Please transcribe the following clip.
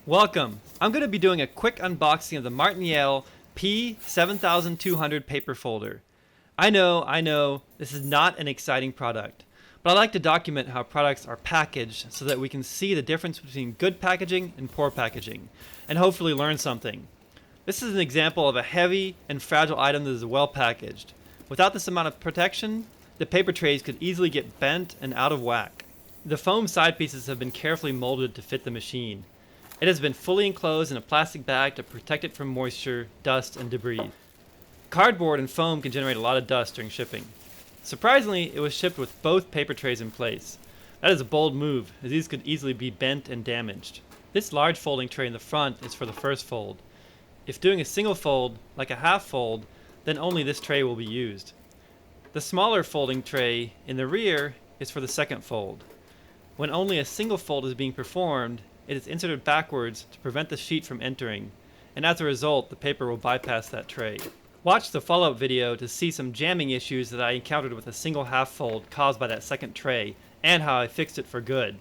Welcome! I'm going to be doing a quick unboxing of the Yale P7200 paper folder. I know, this is not an exciting product, but I like to document how products are packaged so that we can see the difference between good packaging and poor packaging, and hopefully learn something. This is an example of a heavy and fragile item that is well packaged. Without this amount of protection, the paper trays could easily get bent and out of whack. The foam side pieces have been carefully molded to fit the machine. It has been fully enclosed in a plastic bag to protect it from moisture, dust, and debris. Cardboard and foam can generate a lot of dust during shipping. Surprisingly, it was shipped with both paper trays in place. That is a bold move, as these could easily be bent and damaged. This large folding tray in the front is for the first fold. If doing a single fold, like a half fold, then only this tray will be used. The smaller folding tray in the rear is for the second fold. When only a single fold is being performed, it is inserted backwards to prevent the sheet from entering, and as a result, the paper will bypass that tray. Watch the follow-up video to see some jamming issues that I encountered with a single half fold caused by that second tray, and how I fixed it for good.